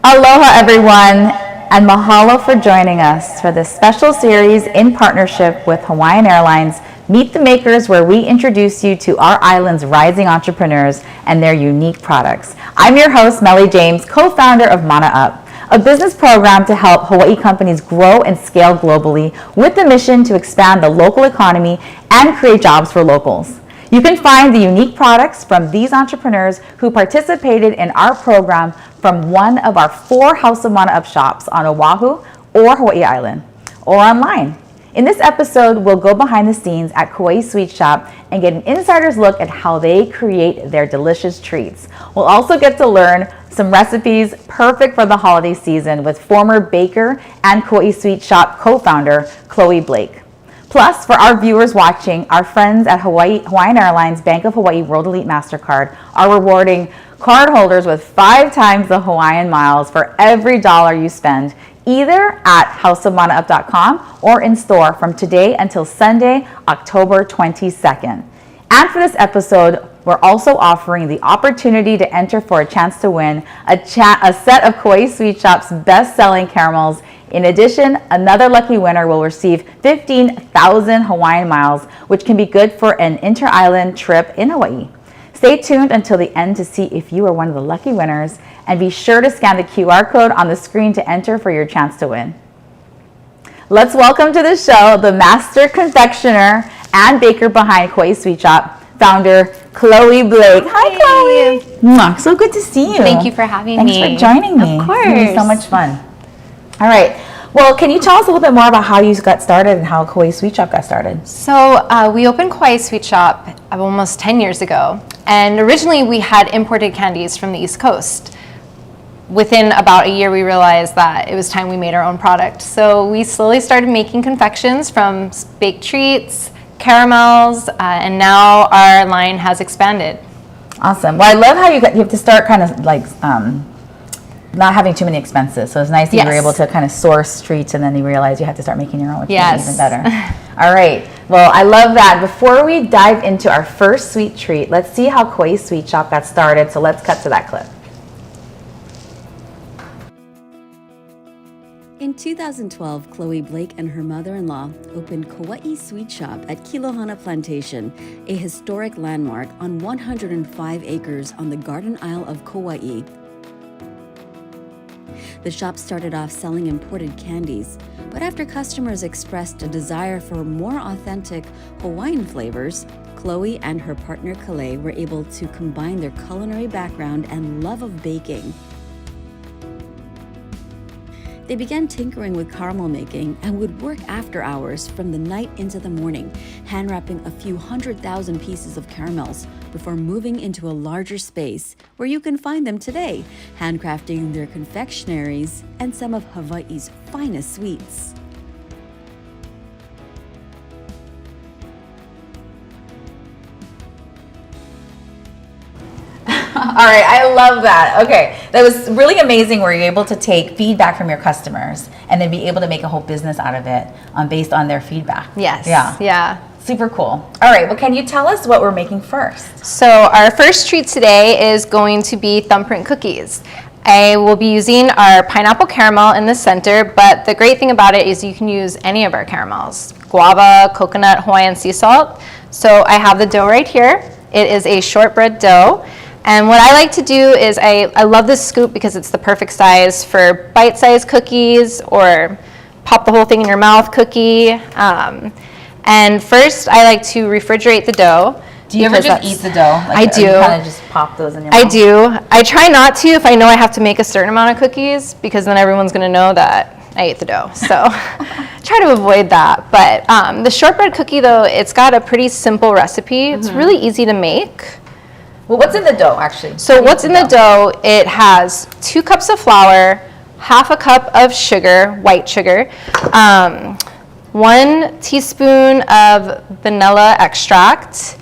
Aloha everyone, and mahalo for joining us for this special series in partnership with Hawaiian Airlines, Meet the Makers, where we introduce you to our island's rising entrepreneurs and their unique products. I'm your host, Melly James, co-founder of Mana Up, a business program to help Hawaii companies grow and scale globally with the mission to expand the local economy and create jobs for locals. You can find the unique products from these entrepreneurs who participated in our program from one of our 4 House of Mana Up shops on Oahu or Hawaii Island, or online. In this episode, we'll go behind the scenes at Kauai Sweet Shoppe and get an insider's look at how they create their delicious treats. We'll also get to learn some recipes perfect for the holiday season with former baker and Kauai Sweet Shoppe co-founder, Chloe Blake. Plus, for our viewers watching, our friends at Hawaiian Airlines Bank of Hawaii World Elite MasterCard are rewarding cardholders with 5 times the Hawaiian miles for every dollar you spend, either at houseofmanaup.com or in store from today until Sunday, October 22nd. And for this episode, we're also offering the opportunity to enter for a chance to win a set of Kauai Sweet Shoppe's best-selling caramels. In addition, another lucky winner will receive 15,000 Hawaiian miles, which can be good for an inter-island trip in Hawaii. Stay tuned until the end to see if you are one of the lucky winners, and be sure to scan the QR code on the screen to enter for your chance to win. Let's welcome to the show the master confectioner and baker behind Kauai Sweet Shoppe, founder Chloe Blake. Hi, Chloe. Mwah, so good to see you. Thank you for having me. Thanks for joining me. Of course. It's going to be so much fun. All right. Well, can you tell us a little bit more about how you got started and how Kauai Sweet Shoppe got started? So we opened Kauai Sweet Shoppe almost 10 years ago. And originally we had imported candies from the East Coast. Within about a year, we realized that it was time we made our own product. So we slowly started making confections from baked treats, caramels, and now our line has expanded. Awesome. Well, I love how you have to start kind of like not having too many expenses. So it's nice that you were able to kind of source treats and then you realize you have to start making your own, which is even better. All right. Well, I love that. Before we dive into our first sweet treat, let's see how Kauai Sweet Shoppe got started. So let's cut to that clip. In 2012, Chloe Blake and her mother-in-law opened Kauai Sweet Shoppe at Kilohana Plantation, a historic landmark on 105 acres on the Garden Isle of Kauai. The shop started off selling imported candies, but after customers expressed a desire for more authentic Hawaiian flavors, Chloe and her partner Kalei were able to combine their culinary background and love of baking. They began tinkering with caramel making and would work after hours from the night into the morning, hand wrapping a few 100,000 pieces of caramels before moving into a larger space where you can find them today, handcrafting their confectionaries and some of Hawaii's finest sweets. All right, I love that. Okay, that was really amazing where you're able to take feedback from your customers and then be able to make a whole business out of it based on their feedback. Yes. Yeah. Super cool. All right, well, can you tell us what we're making first? So our first treat today is going to be thumbprint cookies. I will be using our pineapple caramel in the center, but the great thing about it is you can use any of our caramels. Guava, coconut, Hawaiian sea salt. So I have the dough right here. It is a shortbread dough. And what I like to do is I love this scoop because it's the perfect size for bite-sized cookies or pop the whole thing in your mouth cookie. And first I like to refrigerate the dough. Do you ever just eat the dough? I do. You kind of just pop those in your mouth? I do. I try not to if I know I have to make a certain amount of cookies because then everyone's going to know that I ate the dough. So try to avoid that. But the shortbread cookie, though, it's got a pretty simple recipe. It's really easy to make. Well, what's in the dough, actually? So what's in the dough, it has 2 cups of flour, half a cup of sugar, white sugar, 1 teaspoon of vanilla extract,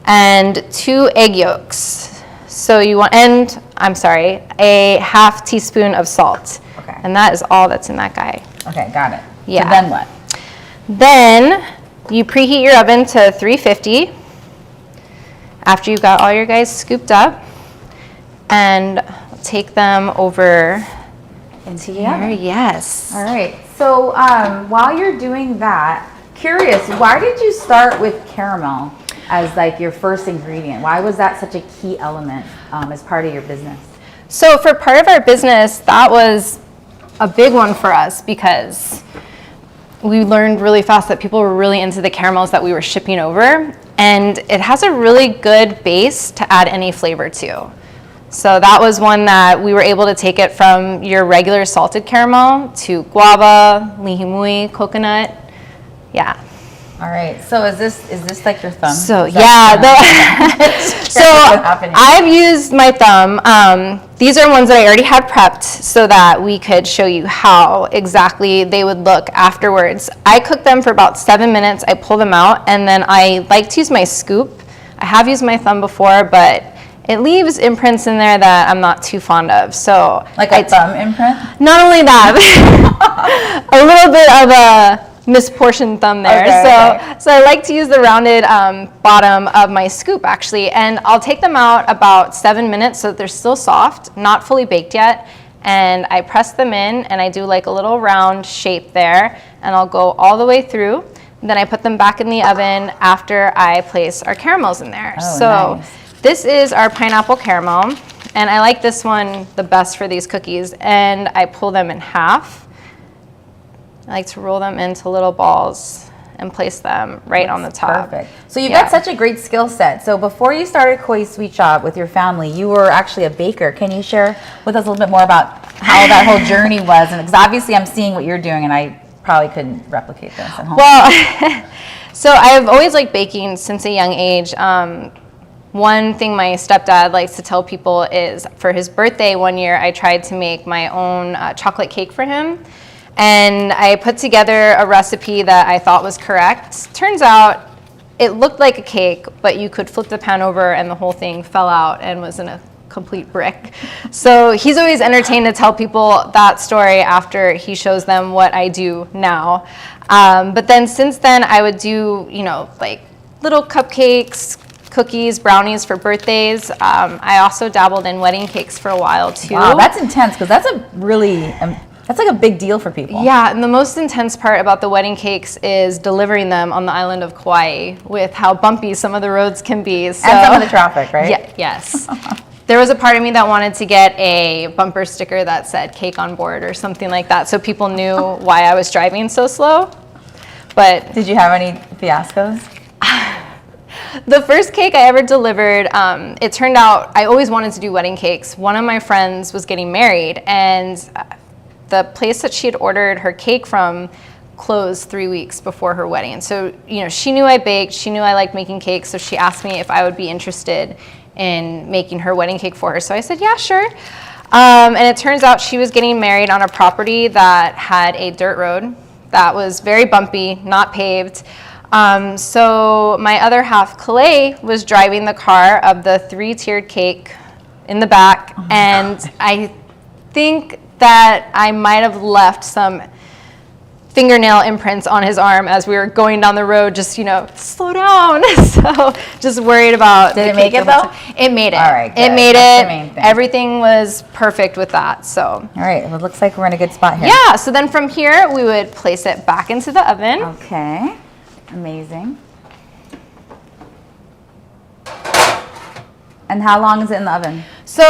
and 2 egg yolks. So you want, and I'm sorry, a half teaspoon of salt. Okay. And that is all that's in that guy. Okay, got it. Yeah. So then what? Then you preheat your oven to 350 after you've got all your guys scooped up, and take them over into the oven. Yes. All right. So while you're doing that, curious, why did you start with caramel as like your first ingredient? Why was that such a key element as part of your business? So for part of our business, that was a big one for us because we learned really fast that people were really into the caramels that we were shipping over, and it has a really good base to add any flavor to. So that was one that we were able to take it from your regular salted caramel to guava, lihimui, coconut. Yeah. All right. So is this like your thumb? So yeah, so I've used my thumb. These are ones that I already had prepped so that we could show you how exactly they would look afterwards. I cook them for about 7 minutes. I pull them out, and then I like to use my scoop. I have used my thumb before, but it leaves imprints in there that I'm not too fond of. So like a thumb imprint? Not only that, a little bit of a misportioned thumb there. Okay. So I like to use the rounded bottom of my scoop actually, and I'll take them out about 7 minutes so that they're still soft, not fully baked yet, and I press them in and I do like a little round shape there, and I'll go all the way through. And then I put them back in the oven after I place our caramels in there. Oh, so nice. This is our pineapple caramel, and I like this one the best for these cookies, and I pull them in half. I like to roll them into little balls and place them right on the top. Perfect. So you've got such a great skill set. So before you started Kaua Sweet Shoppe with your family, you were actually a baker. Can you share with us a little bit more about how that whole journey was? And because obviously I'm seeing what you're doing, and I probably couldn't replicate this at home. Well, so I've always liked baking since a young age. One thing my stepdad likes to tell people is for his birthday one year, I tried to make my own chocolate cake for him. And I put together a recipe that I thought was correct. Turns out it looked like a cake, but you could flip the pan over and the whole thing fell out and was in a complete brick. So he's always entertained to tell people that story after he shows them what I do now. But then since then I would do, like little cupcakes, cookies, brownies for birthdays. I also dabbled in wedding cakes for a while too. Wow, that's intense because that's a really... that's like a big deal for people. Yeah, and the most intense part about the wedding cakes is delivering them on the island of Kauai with how bumpy some of the roads can be. So, and some of the traffic, right? Yeah, yes. There was a part of me that wanted to get a bumper sticker that said cake on board or something like that so people knew why I was driving so slow. But did you have any fiascos? The first cake I ever delivered, it turned out I always wanted to do wedding cakes. One of my friends was getting married, and the place that she had ordered her cake from closed 3 weeks before her wedding. So, she knew I baked, she knew I liked making cakes, so she asked me if I would be interested in making her wedding cake for her. So I said, yeah, sure. And it turns out she was getting married on a property that had a dirt road that was very bumpy, not paved. So my other half, Kalei, was driving the car of the 3-tiered cake in the back, and I think that I might have left some fingernail imprints on his arm as we were going down the road, just, slow down. So just worried about... Did it make it though? It made it. All right, good. It made That's it. the main thing. Everything was perfect with that, so. All right, well, it looks like we're in a good spot here. Yeah, so then from here, we would place it back into the oven. Okay, amazing. And how long is it in the oven? So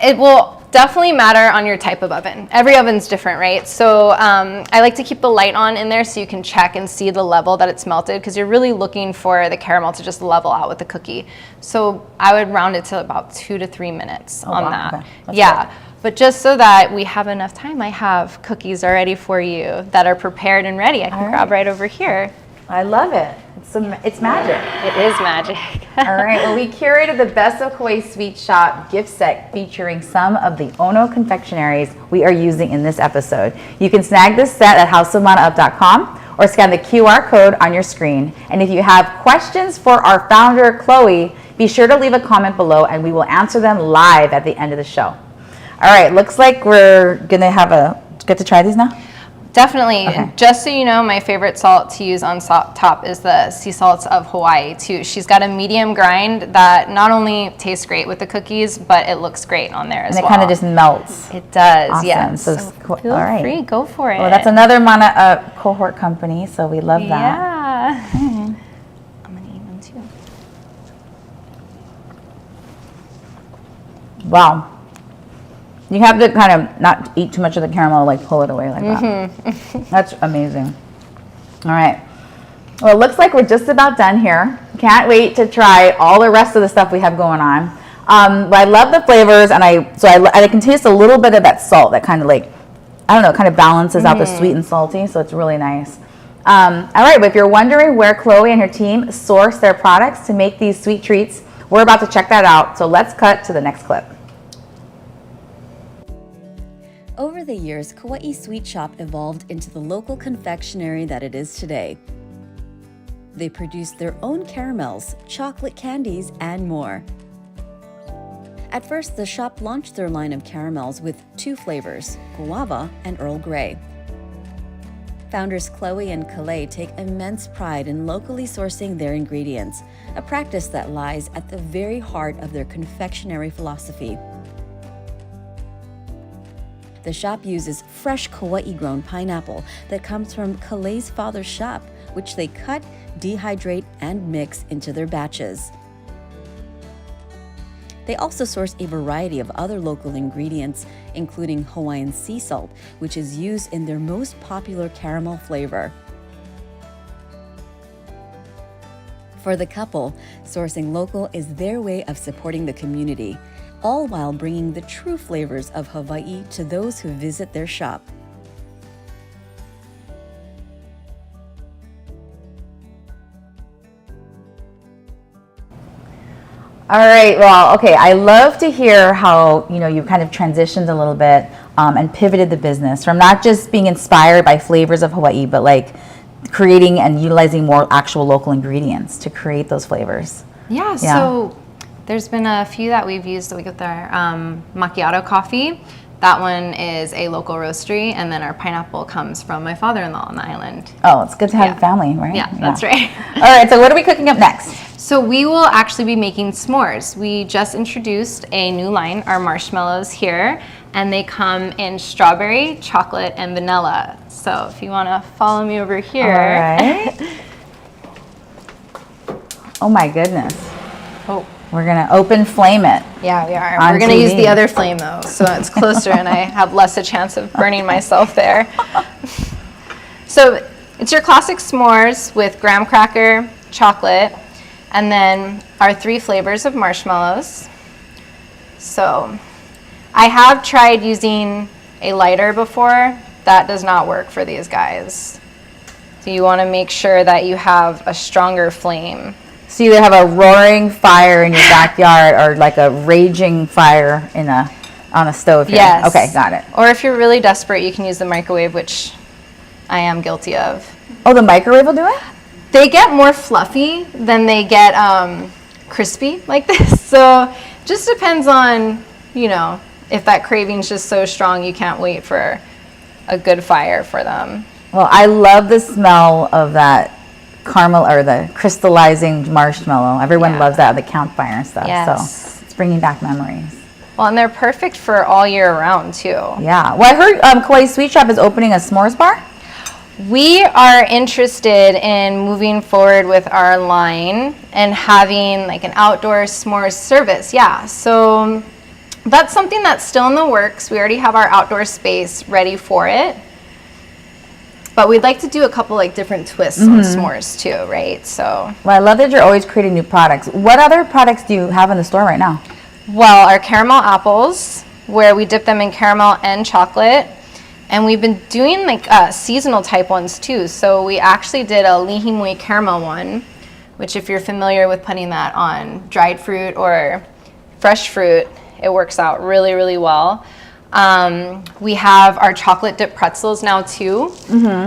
it will definitely matter on your type of oven. Every oven's different, right? So I like to keep the light on in there so you can check and see the level that it's melted, because you're really looking for the caramel to just level out with the cookie. So I would round it to about 2 to 3 minutes on wow. that. Okay. Yeah. Good. But just so that we have enough time, I have cookies already for you that are prepared and ready. I can grab right over here. I love it. It's magic. It is magic. All right, well, we curated the Best of Kaua Sweet Shoppe gift set featuring some of the Ono confectionaries we are using in this episode. You can snag this set at houseofmanaup.com or scan the QR code on your screen. And if you have questions for our founder, Chloe, be sure to leave a comment below and we will answer them live at the end of the show. All right, looks like we're gonna get to try these now. Definitely. Okay. And just so you know, my favorite salt to use on top is the sea salts of Hawaii too. She's got a medium grind that not only tastes great with the cookies, but it looks great on there as well. And it kind of just melts. It does, Awesome. yes. So Feel all right. free, go for it. Well, that's another cohort company, so we love that. Yeah. I'm gonna eat one too. Wow. You have to kind of not eat too much of the caramel, like pull it away like that. That's amazing. All right. Well, it looks like we're just about done here. Can't wait to try all the rest of the stuff we have going on. But I love the flavors, and I can taste a little bit of that salt that kind of like, I don't know, kind of balances out the sweet and salty, so it's really nice. All right, but if you're wondering where Chloe and her team source their products to make these sweet treats, we're about to check that out. So let's cut to the next clip. Over the years, Kauai Sweet Shoppe evolved into the local confectionery that it is today. They produce their own caramels, chocolate candies, and more. At first, the shop launched their line of caramels with 2 flavors, guava and Earl Grey. Founders Chloe and Calais take immense pride in locally sourcing their ingredients, a practice that lies at the very heart of their confectionery philosophy. The shop uses fresh Kauai-grown pineapple that comes from Calais' father's shop, which they cut, dehydrate, and mix into their batches. They also source a variety of other local ingredients, including Hawaiian sea salt, which is used in their most popular caramel flavor. For the couple, sourcing local is their way of supporting the community, all while bringing the true flavors of Hawaii to those who visit their shop. All right, well, okay, I love to hear how, you kind of transitioned a little bit and pivoted the business from not just being inspired by flavors of Hawaii, but like creating and utilizing more actual local ingredients to create those flavors. Yeah, so there's been a few that we've used with our macchiato coffee. That one is a local roastery, and then our pineapple comes from my father-in-law on the island. Oh, it's good to have family, right? Yeah, that's right. All right, so what are we cooking up next? So we will actually be making s'mores. We just introduced a new line, our marshmallows here, and they come in strawberry, chocolate, and vanilla. So if you want to follow me over here. All right. Oh my goodness. Oh. We're gonna open flame it. Yeah, we are. On We're gonna use TV. the other flame though, so it's closer and I have less a chance of burning myself there. So it's your classic s'mores with graham cracker, chocolate, and then our 3 flavors of marshmallows. So I have tried using a lighter before. That does not work for these guys. So you wanna make sure that you have a stronger flame. So you either have a roaring fire in your backyard or like a raging fire on a stove here. Yes. Okay, got it. Or if you're really desperate, you can use the microwave, which I am guilty of. Oh, the microwave will do it? They get more fluffy than they get crispy like this. So just depends on, if that craving's just so strong you can't wait for a good fire for them. Well, I love the smell of that caramel or the crystallizing marshmallow. Everyone loves that, the campfire and stuff. Yes. So it's bringing back memories. Well, and they're perfect for all year round too. Yeah. Well, I heard Kauai Sweet Shoppe is opening a s'mores bar. We are interested in moving forward with our line and having like an outdoor s'mores service. Yeah. So that's something that's still in the works. We already have our outdoor space ready for it. But we'd like to do a couple like different twists on s'mores too, right? So. Well, I love that you're always creating new products. What other products do you have in the store right now? Well, our caramel apples, where we dip them in caramel and chocolate. And we've been doing like seasonal type ones too. So we actually did a lihimui caramel one, which if you're familiar with putting that on dried fruit or fresh fruit, it works out really, really well. We have our chocolate dip pretzels now too,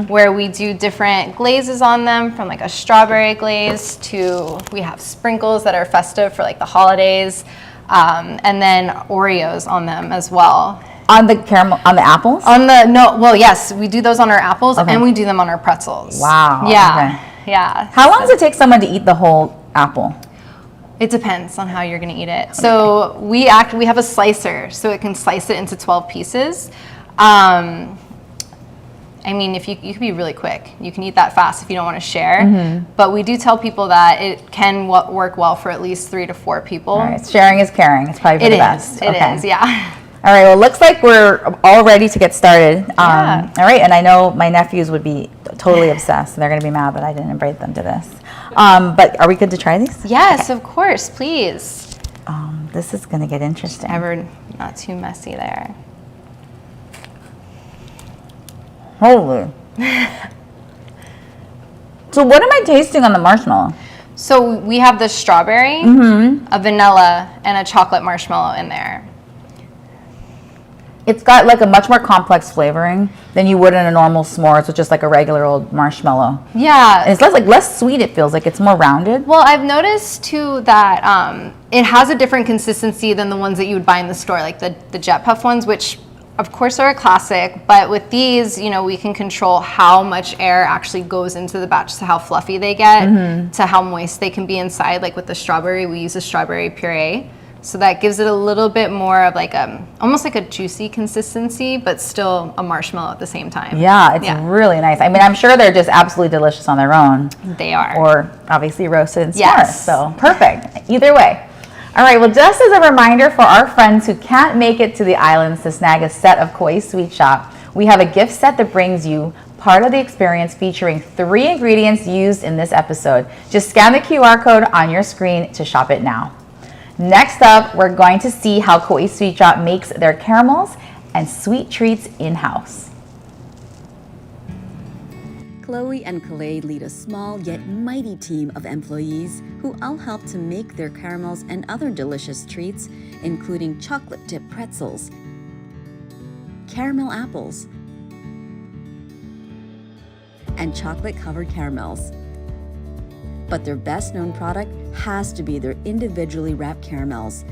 where we do different glazes on them, from like a strawberry glaze to we have sprinkles that are festive for like the holidays, and then Oreos on them as well. On the caramel, on the apples? Yes, we do those on our apples and we do them on our pretzels. Wow. Yeah. Okay. Yeah. How long does it take someone to eat the whole apple? It depends on how you're going to eat it. So we have a slicer, so it can slice it into 12 pieces. I mean, if you could be really quick. You can eat that fast if you don't want to share. But we do tell people that it can work well for at least 3 to 4 people. All right, sharing is caring. It's probably for the best. It is, yeah. All right, well, looks like we're all ready to get started. Yeah. All right, and I know my nephews would be totally obsessed. They're going to be mad that I didn't invite them to this. But are we good to try these? Yes, of course, please. This is going to get interesting. Ever not too messy there. Holy. So what am I tasting on the marshmallow? So we have the strawberry, a vanilla, and a chocolate marshmallow in there. It's got like a much more complex flavoring than you would in a normal s'mores with just like a regular old marshmallow. Yeah. And it's less sweet, it feels like. It's more rounded. Well, I've noticed too that it has a different consistency than the ones that you would buy in the store, like the Jet Puff ones, which of course are a classic, but with these, we can control how much air actually goes into the batch, to how fluffy they get, to how moist they can be inside. Like with the strawberry, we use a strawberry puree. So that gives it a little bit more of like almost like a juicy consistency, but still a marshmallow at the same time. Yeah, it's really nice. I mean, I'm sure they're just absolutely delicious on their own. They are. Or obviously roasted and s'mores. Yes. So perfect. Either way. All right, well, just as a reminder for our friends who can't make it to the islands to snag a set of Kauai Sweet Shoppe, we have a gift set that brings you part of the experience featuring 3 ingredients used in this episode. Just scan the QR code on your screen to shop it now. Next up, we're going to see how Kauai Sweet Shoppe makes their caramels and sweet treats in-house. Chloe and Kalei lead a small yet mighty team of employees who all help to make their caramels and other delicious treats, including chocolate-dipped pretzels, caramel apples, and chocolate-covered caramels. But their best-known product has to be their individually wrapped caramels.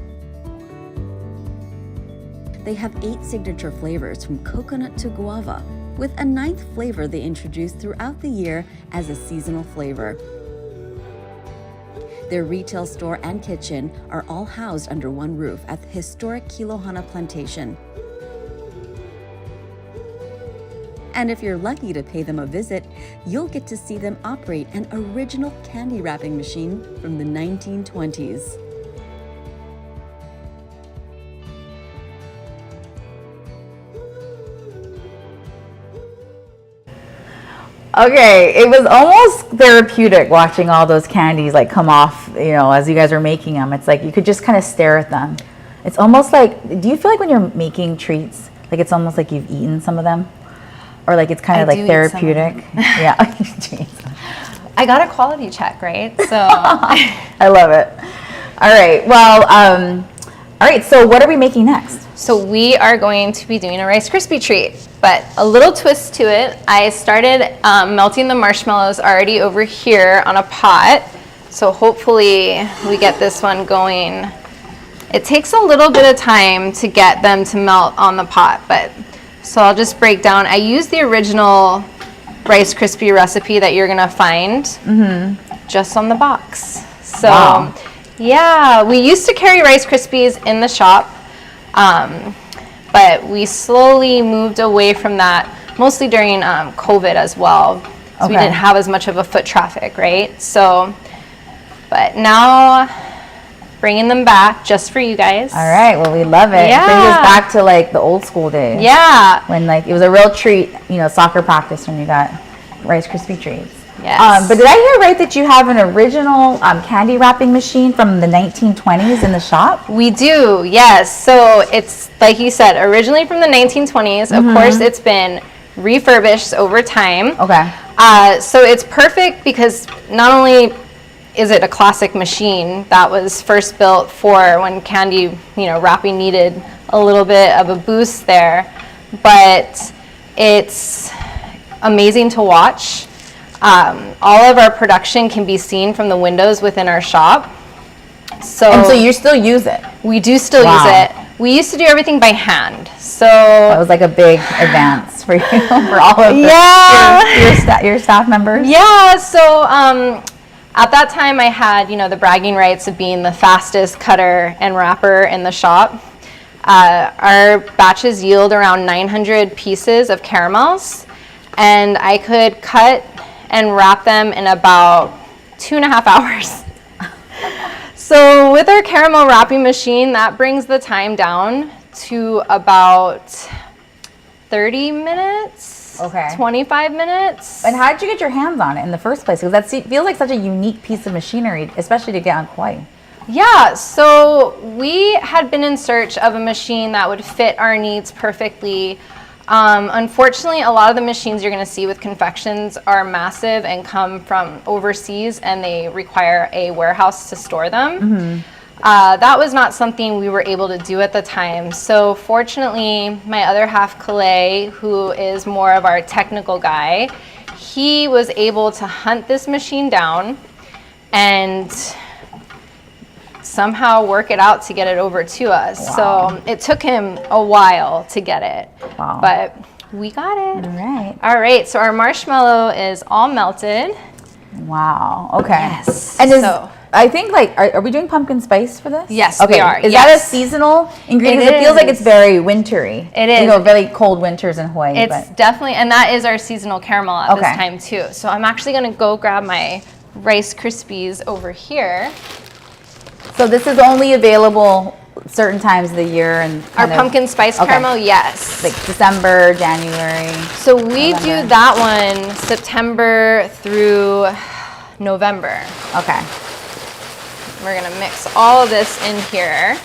They have 8 signature flavors from coconut to guava, with a 9th flavor they introduce throughout the year as a seasonal flavor. Their retail store and kitchen are all housed under one roof at the historic Kilohana Plantation. And if you're lucky to pay them a visit, you'll get to see them operate an original candy wrapping machine from the 1920s. Okay, it was almost therapeutic watching all those candies like come off, as you guys were making them. It's like you could just kind of stare at them. It's almost like, do you feel like when you're making treats, like it's almost like you've eaten some of them? Or like it's kind of like therapeutic? Yeah. I got a quality check, right? So I love it. All right, well, all right, so what are we making next? So we are going to be doing a Rice Krispie treat, but a little twist to it. I started melting the marshmallows already over here on a pot. So hopefully we get this one going. It takes a little bit of time to get them to melt on the pot, but so I'll just break down. I use the original Rice Krispie recipe that you're gonna find just on the box. So yeah, we used to carry Rice Krispies in the shop. But we slowly moved away from that, mostly during COVID as well. So we didn't have as much of a foot traffic, right? So, but now bringing them back just for you guys. All right, well, we love it. Yeah. Bring us back to like the old school days. Yeah. When like it was a real treat, soccer practice when you got Rice Krispie treats. Yes. But did I hear right that you have an original candy wrapping machine from the 1920s in the shop? We do, yes. So it's, like you said, originally from the 1920s. Of course, it's been refurbished over time. Okay. So it's perfect because not only is it a classic machine that was first built for when candy, wrapping needed a little bit of a boost there, but it's amazing to watch. All of our production can be seen from the windows within our shop. And so you still use it? We do still use it. We used to do everything by hand. So That was like a big advance for you, for all of your staff members. Yeah, so at that time I had, the bragging rights of being the fastest cutter and wrapper in the shop. Our batches yield around 900 pieces of caramels, and I could cut and wrap them in about 2.5 hours. So with our caramel wrapping machine, that brings the time down to about 30 minutes, Okay. 25 minutes. And how did you get your hands on it in the first place? Because that feels like such a unique piece of machinery, especially to get on Kauai. Yeah, so we had been in search of a machine that would fit our needs perfectly. Unfortunately, a lot of the machines you're going to see with confections are massive and come from overseas, and they require a warehouse to store them. That was not something we were able to do at the time. So fortunately, my other half, Calais, who is more of our technical guy, he was able to hunt this machine down and somehow work it out to get it over to us. Wow. So it took him a while to get it, but we got it. All right. All right, so our marshmallow is all melted. Wow. Okay. Yes. And So- I think are we doing pumpkin spice for this? Yes, okay. we are. Is Yes. that a seasonal ingredient? It It feels like is. it's very wintry. It is. Very cold winters in Hawaii. It's but. definitely, and that is our seasonal caramel at Okay. this time too. So I'm actually gonna go grab my Rice Krispies over here. So this is only available certain times of the year and Our kind of pumpkin spice Okay. caramel, yes. like December, January. So we do November. that one September through November. Okay. We're gonna mix all of this in here.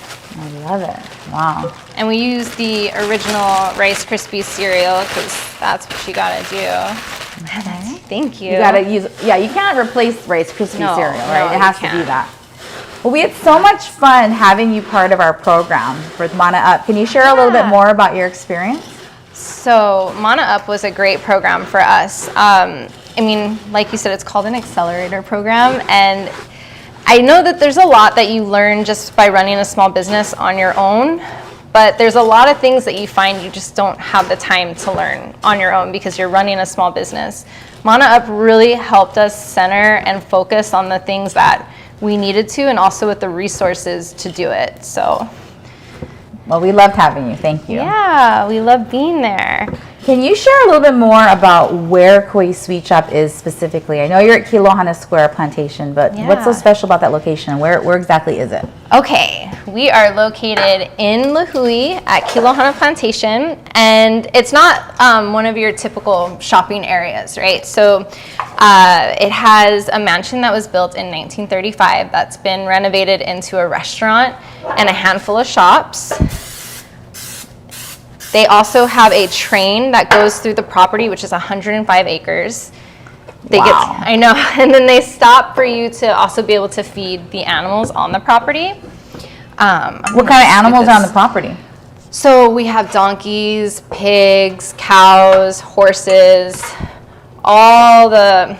I love it. Wow. And we use the original Rice Krispies cereal because that's what you gotta do. Okay. Thank you. You gotta use, you can't replace Rice Krispies No, cereal, no, right? It you has to be can't. that. Well, we had so much fun having you part of our program with Mana Up. Can you share a little bit Yeah. more about your experience? So Mana Up was a great program for us. Like you said, it's called an accelerator program, and I know that there's a lot that you learn just by running a small business on your own, but there's a lot of things that you find you just don't have the time to learn on your own because you're running a small business. Mana Up really helped us center and focus on the things that we needed to, and also with the resources to do it. So Well, we loved having you. Thank you. yeah, we love being there. Can you share a little bit more about where Kauai Sweet Shop is specifically? I know you're at Kilohana Square Plantation, but what's so Yeah. special about that location, and where exactly is it? Okay, we are located in Lahui at Kilohana Plantation, and it's not one of your typical shopping areas, right? So it has a mansion that was built in 1935 that's been renovated into a restaurant and a handful of shops. They also have a train that goes through the property, which is 105 acres. Wow. I know, and then they stop for you to also be able to feed the animals on the property. What kind of animals are on the property? So we have donkeys, pigs, cows, horses, all the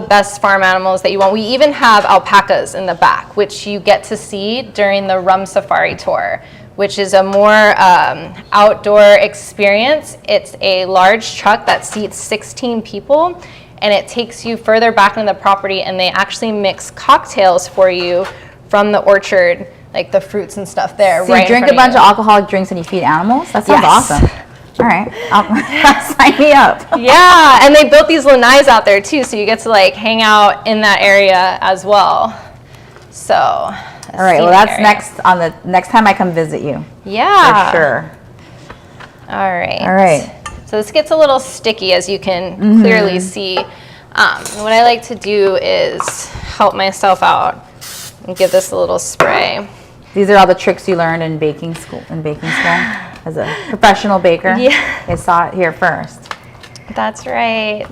best farm animals that you want. We even have alpacas in the back, which you get to see during the Rum Safari tour, which is a more outdoor experience. It's a large truck that seats 16 people, and it takes you further back into the property, and they actually mix cocktails for you from the orchard, like the fruits and stuff there. So you drink a bunch of alcoholic drinks and you feed animals? That sounds Yes. awesome. All right, sign me up. Yeah, and they built these lanais out there too, so you get to like hang out in that area as well. So, All right, well that's next time I come visit you. Yeah. For sure. All right. All right. So this gets a little sticky, as you can clearly see. What I like to do is help myself out and give this a little spray. These are all the tricks you learned in baking school. As a professional baker. Yeah. I saw it here first. That's right.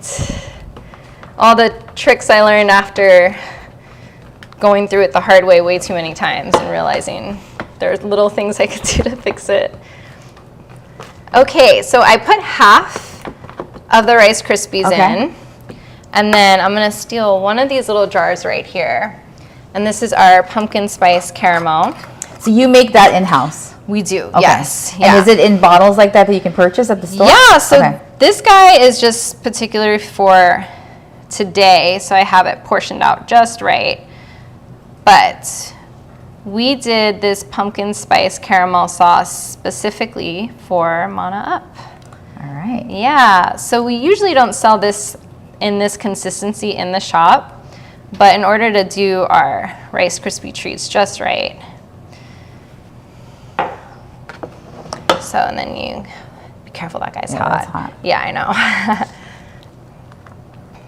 All the tricks I learned after going through it the hard way too many times and realizing there's little things I could do to fix it. Okay, so I put half of the Rice Krispies in, and then I'm gonna steal one of these little jars right here. And this is our pumpkin spice caramel. So you make that in-house? We do, Okay. yes. And is it in bottles like that you can purchase at the store? Yeah, so Okay. this guy is just particularly for today, so I have it portioned out just right. But we did this pumpkin spice caramel sauce specifically for Mana Up. All right. Yeah, so we usually don't sell this in this consistency in the shop, but in order to do our Rice Krispie treats just right. So, and then you, be careful, that guy's hot. That's hot. Yeah, I know.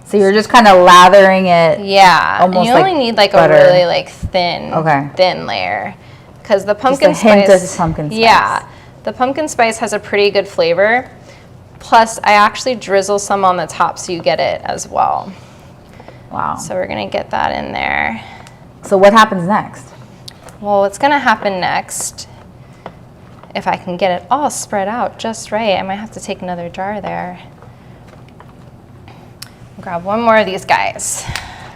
So you're just kind of lathering it. Yeah, and Almost you like only need like butter. a really like thin, Okay. thin layer, because the pumpkin Just a hint spice. of pumpkin spice. Yeah, the pumpkin spice has a pretty good flavor. Plus, I actually drizzle some on the top so you get it as well. Wow. So we're gonna get that in there. So what happens next? Well, what's gonna happen next, if I can get it all spread out just right, I might have to take another jar there. Grab one more of these guys.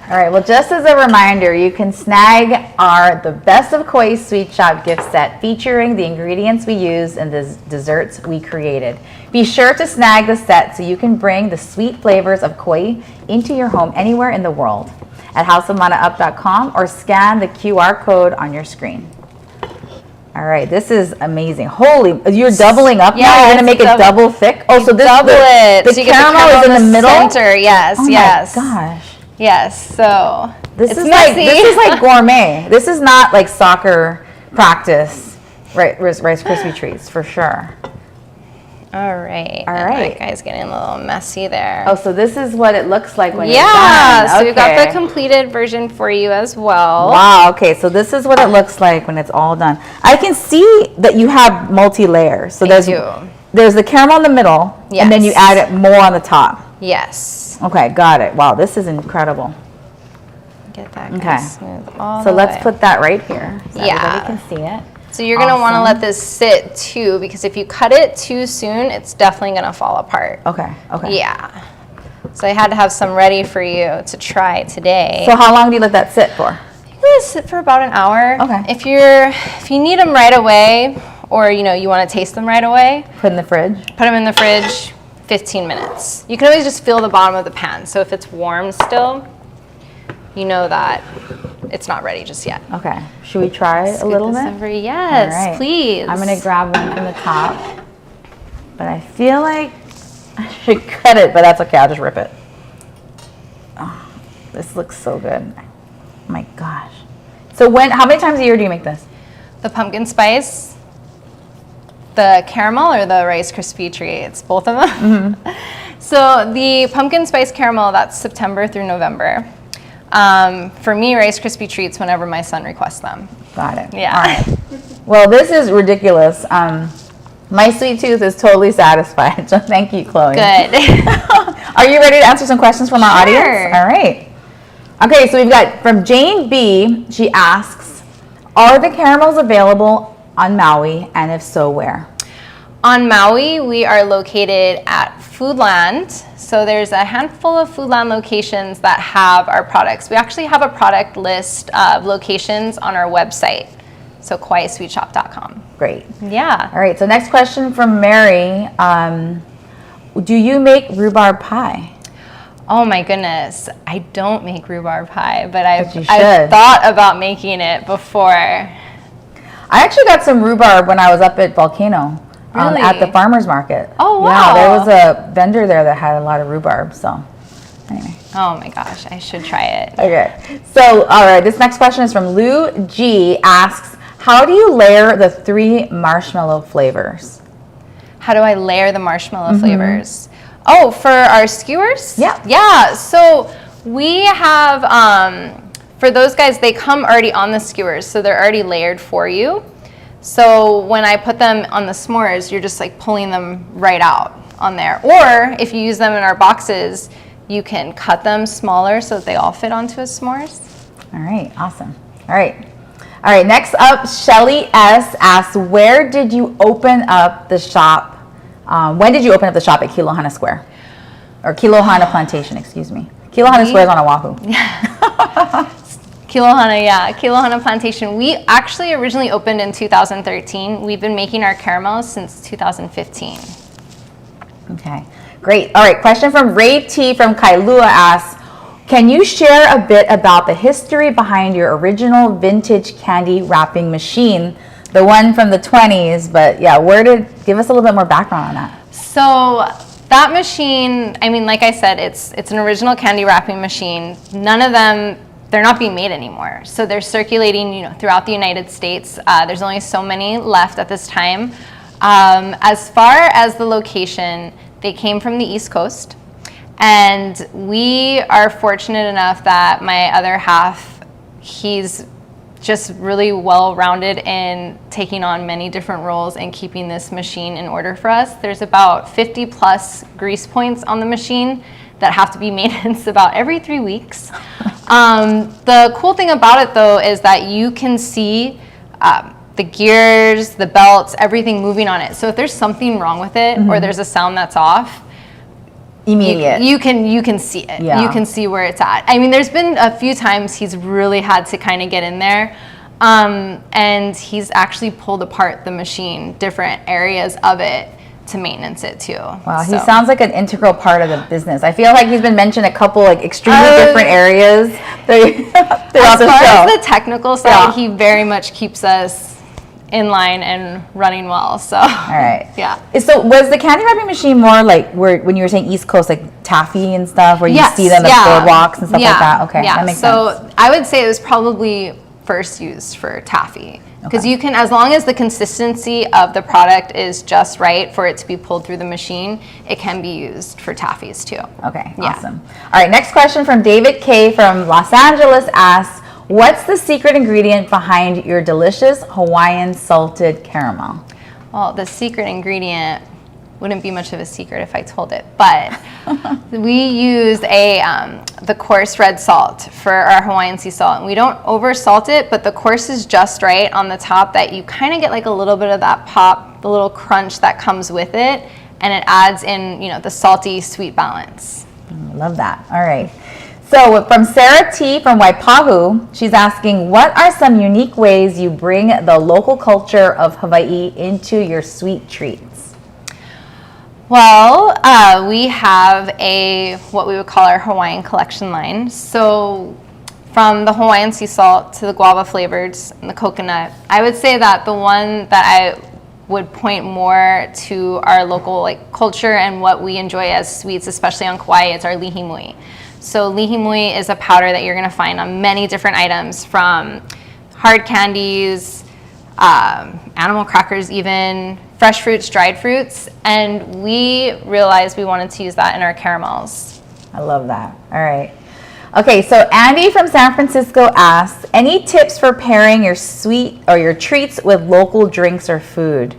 All right, well, just as a reminder, you can snag our The Best of Kauai Sweet Shop gift set featuring the ingredients we use and the desserts we created. Be sure to snag the set so you can bring the sweet flavors of Kauai into your home anywhere in the world at houseofmanaup.com or scan the QR code on your screen. All right, this is amazing. Holy, you're doubling up now? Yeah, You're gonna it's make it double thick? Oh, so this Double it. The So you get caramel is in the middle? Center. Yes, Oh yes. my gosh. Yes, so This it's is messy. like gourmet. This is not like soccer practice, right? Rice Krispie treats for sure. All right. All and right. That guy's getting a little messy there. Oh, so this is what it looks like when you're yeah. done. So we've got the Okay. completed version for you as well. Wow. Okay. So this is what it looks like when it's all done. I can see that you have multi-layers. So there's the caramel in the middle, and then you Yes. add it more on the top. Yes. Okay. Got it. Wow. This is incredible. Get that guy Okay. smooth all So the let's way. put that right here so Yeah. everybody can see it. So you're gonna want to Awesome. let this sit too, because if you cut it too soon, it's definitely gonna fall apart. Okay. Okay. Yeah. So I had to have some ready for you to try today. So how long do you let that sit for? You can let it sit for about an hour. Okay. If you need them right away, or you want to taste them right away, Put in the fridge. put them in the fridge. 15 minutes. You can always just feel the bottom of the pan. So if it's warm still, you know that it's not ready just yet. Okay. Should we try a little Scoot this bit? over. Yes, All right. please. I'm gonna grab one from the top, but I feel like I should cut it, but that's okay. I'll just rip it. Oh, this looks so good. Oh my gosh. So how many times a year do you make this? The pumpkin spice, the caramel, or the Rice Krispie treats, both of them. Mm-hmm. So the pumpkin spice caramel, that's September through November. For me, Rice Krispie treats whenever my son requests them. Got it. Yeah. All right. Well, this is ridiculous. My sweet tooth is totally satisfied. So thank you, Chloe. Good. Are you ready to answer some questions from our Sure. audience? All right. Okay, so we've got from Jane B. She asks, are the caramels available on Maui, and if so, where? On Maui, we are located at Foodland. So there's a handful of Foodland locations that have our products. We actually have a product list of locations on our website. So KauaiSweetShop.com. Great. Yeah. All right, so next question from Mary. Do you make rhubarb pie? Oh my goodness. I don't make rhubarb pie, but you I've should. thought about making it before. I actually got some rhubarb when I was up at Volcano Really? at the farmer's market. Oh, Yeah, there wow. was a vendor there that had a lot of rhubarb, so anyway. Oh my gosh, I should try it. Okay, so all right, this next question is from Lou G. asks, how do you layer the 3 marshmallow flavors? How do I layer the marshmallow flavors? Oh, for our skewers? Yeah. Yeah, so we have, for those guys, they come already on the skewers, so they're already layered for you. So when I put them on the s'mores, you're just like pulling them right out on there. Or if you use them in our boxes, you can cut them smaller so that they all fit onto a s'mores. All right, awesome. All right, next up, Shelly S. asks, where did you open up the shop? When did you open up the shop at Kilohana Square? Or Kilohana Plantation, excuse me. Kilohana Square is on Oahu. Kilohana, yeah, Kilohana Plantation. We actually originally opened in 2013. We've been making our caramels since 2015. Okay, great. All right, question from Ray T from Kailua asks, can you share a bit about the history behind your original vintage candy wrapping machine, the one from the 20s, but yeah, give us a little bit more background on that. So that machine, I mean, like I said, it's an original candy wrapping machine. None of them, they're not being made anymore. So they're circulating, throughout the United States. There's only so many left at this time. As far as the location, they came from the East Coast. And we are fortunate enough that my other half, he's just really well-rounded in taking on many different roles and keeping this machine in order for us. There's about 50 plus grease points on the machine that have to be maintenance about every 3 weeks. The cool thing about it though is that you can see the gears, the belts, everything moving on it. So if there's something wrong with it or there's a sound that's off, immediate. You can see it. Yeah. You can see where it's at. I mean, there's been a few times he's really had to kind of get in there, and he's actually pulled apart the machine, different areas of it, to maintenance it too. Wow, he sounds like an integral part of the business. I feel like he's been mentioned a couple extremely different areas throughout the show. As far as the technical side, he very much keeps us in line and running well. So all right. Yeah. So was the candy wrapping machine more like when you were saying East Coast, like taffy and stuff, where you see them at boardwalks and stuff like that? Okay, that makes sense. So I would say it was probably first used for taffy, because you can, as long as the consistency of the product is just right for it to be pulled through the machine, it can be used for taffies too. Okay, awesome. All right, next question from David K from Los Angeles asks, what's the secret ingredient behind your delicious Hawaiian salted caramel? Well, the secret ingredient wouldn't be much of a secret if I told it, but we use the coarse red salt for our Hawaiian sea salt. And we don't over salt it, but the coarse is just right on the top that you kind of get like a little bit of that pop, the little crunch that comes with it, and it adds in, the salty sweet balance. Love that. All right. So from Sarah T from Waipahu, she's asking, what are some unique ways you bring the local culture of Hawaii into your sweet treats? Well, we have what we would call our Hawaiian collection line. So from the Hawaiian sea salt to the guava flavors and the coconut, I would say that the one that I would point more to our local culture and what we enjoy as sweets, especially on Kauai, it's our lihimui. So lihimui is a powder that you're going to find on many different items, from hard candies, animal crackers even, fresh fruits, dried fruits, and we realized we wanted to use that in our caramels. I love that. All right. Okay, so Andy from San Francisco asks, any tips for pairing your sweet or your treats with local drinks or food?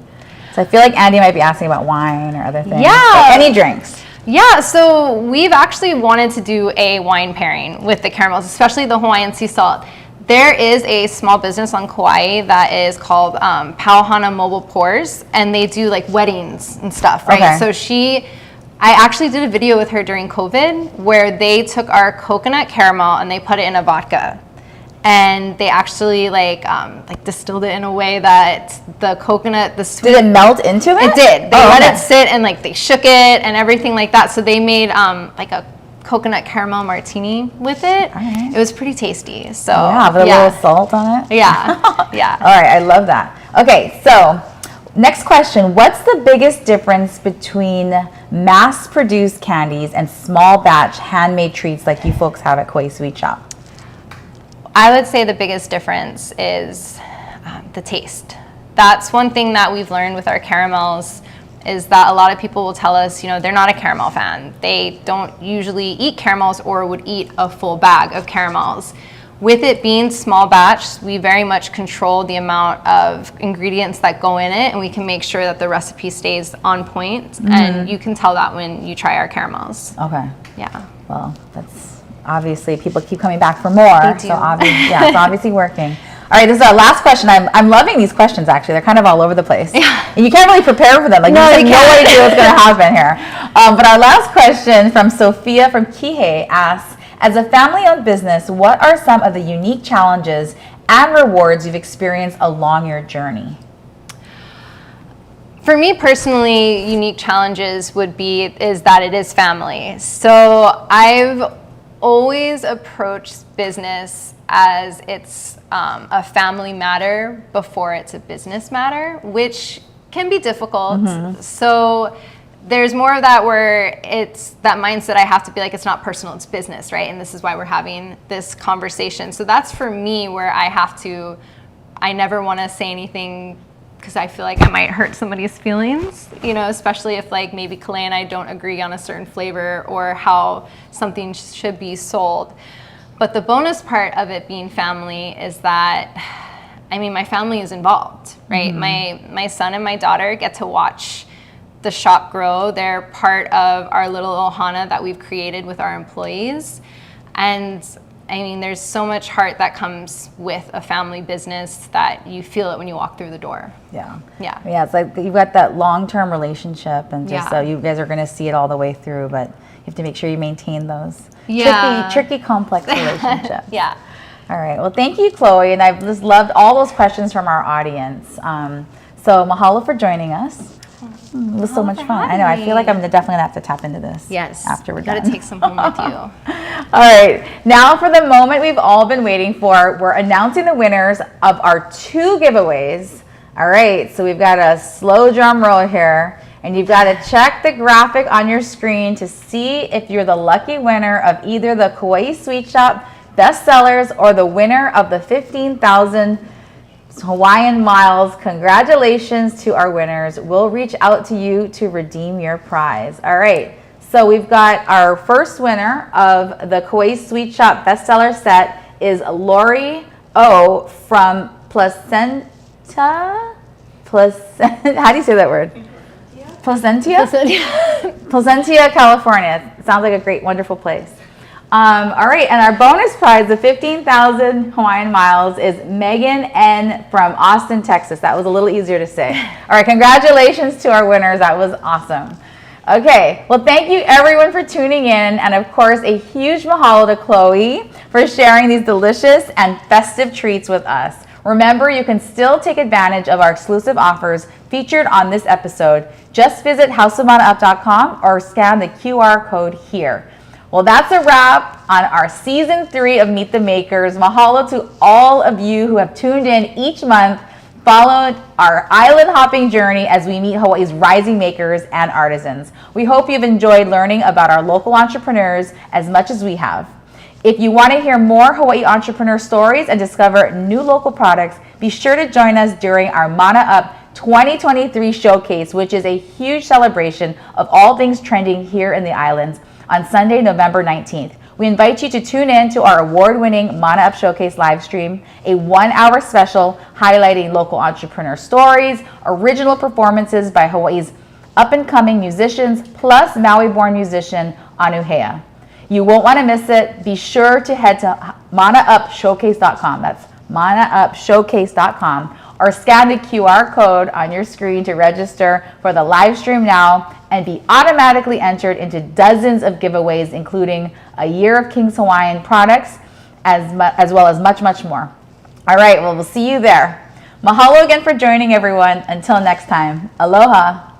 So I feel like Andy might be asking about wine or other things. Yeah. So any drinks? Yeah, so we've actually wanted to do a wine pairing with the caramels, especially the Hawaiian sea salt. There is a small business on Kauai that is called Pauhana Mobile Pours, and they do weddings and stuff, right? Okay. So I actually did a video with her during COVID where they took our coconut caramel and they put it in a vodka. And they actually distilled it in a way that the coconut, the sweet. Did it melt into it? It did. They let it sit and they shook it and everything like that. So they made a coconut caramel martini with it. Right. It was pretty tasty. So yeah, with a little salt on it. Yeah, yeah. All right, I love that. Okay, so next question. What's the biggest difference between mass-produced candies and small batch handmade treats like you folks have at Kauai Sweet Shoppe? I would say the biggest difference is the taste. That's one thing that we've learned with our caramels, is that a lot of people will tell us, they're not a caramel fan. They don't usually eat caramels or would eat a full bag of caramels. With it being small batch, we very much control the amount of ingredients that go in it, and we can make sure that the recipe stays on point, and you can tell that when you try our caramels. Okay. Yeah. Well, that's obviously people keep coming back for more. They do. So it's obviously working. All right, this is our last question. I'm loving these questions, actually. They're kind of all over the place. Yeah. And you can't really prepare for them. You have no idea what's going to happen here. But our last question from Sophia from Kihei asks, As a family-owned business, what are some of the unique challenges and rewards you've experienced along your journey? For me personally, unique challenges is that it is family. So I've always approached business as it's a family matter before it's a business matter, which can be difficult. So there's more of that where it's that mindset I have to be like, it's not personal, it's business, right? And this is why we're having this conversation. So that's for me where I never want to say anything because I feel like I might hurt somebody's feelings, especially if like maybe Kalei and I don't agree on a certain flavor or how something should be sold. But the bonus part of it being family is that, my family is involved, right? My son and my daughter get to watch the shop grow. They're part of our little ohana that we've created with our employees. And there's so much heart that comes with a family business that you feel it when you walk through the door. Yeah. Yeah. It's like you've got that long-term relationship, and just so you guys are going to see it all the way through, but you have to make sure you maintain those tricky, complex relationships. Yeah. All right. Well, thank you, Chloe, and I've just loved all those questions from our audience. So mahalo for joining us. It was so much fun. I know. I feel like I'm definitely going to have to tap into this. Yes. After we're done. Got to take some home with you. All right. Now for the moment we've all been waiting for. We're announcing the winners of our 2 giveaways. All right. So we've got a slow drum roll here. And you've got to check the graphic on your screen to see if you're the lucky winner of either the Kauai Sweet Shoppe bestsellers or the winner of the 15,000 Hawaiian miles. Congratulations to our winners. We'll reach out to you to redeem your prize. All right. So we've got our first winner of the Kauai Sweet Shoppe bestseller set is Lori O from Placentia. How do you say that word? Placentia, California. Sounds like a great, wonderful place. All right, and our bonus prize, the 15,000 Hawaiian miles, is Megan N. from Austin, Texas. That was a little easier to say. All right, congratulations to our winners. That was awesome. Okay, well, thank you everyone for tuning in, and of course, a huge mahalo to Chloe for sharing these delicious and festive treats with us. Remember, you can still take advantage of our exclusive offers featured on this episode. Just visit houseofmanaup.com or scan the QR code here. Well, that's a wrap on our season 3 of Meet the Makers. Mahalo to all of you who have tuned in each month, followed our island hopping journey as we meet Hawaii's rising makers and artisans. We hope you've enjoyed learning about our local entrepreneurs as much as we have. If you want to hear more Hawaii entrepreneur stories and discover new local products, be sure to join us during our Mana Up 2023 showcase, which is a huge celebration of all things trending here in the islands on Sunday, November 19th. We invite you to tune in to our award-winning Mana Up Showcase live stream, a 1-hour special highlighting local entrepreneur stories, original performances by Hawaii's up-and-coming musicians, plus Maui-born musician Anuhea. You won't want to miss it. Be sure to head to manaupshowcase.com. That's manaupshowcase.com, or scan the QR code on your screen to register for the live stream now and be automatically entered into dozens of giveaways, including a year of King's Hawaiian products, as well as much, much more. All right, well, we'll see you there. Mahalo again for joining, everyone. Until next time, aloha.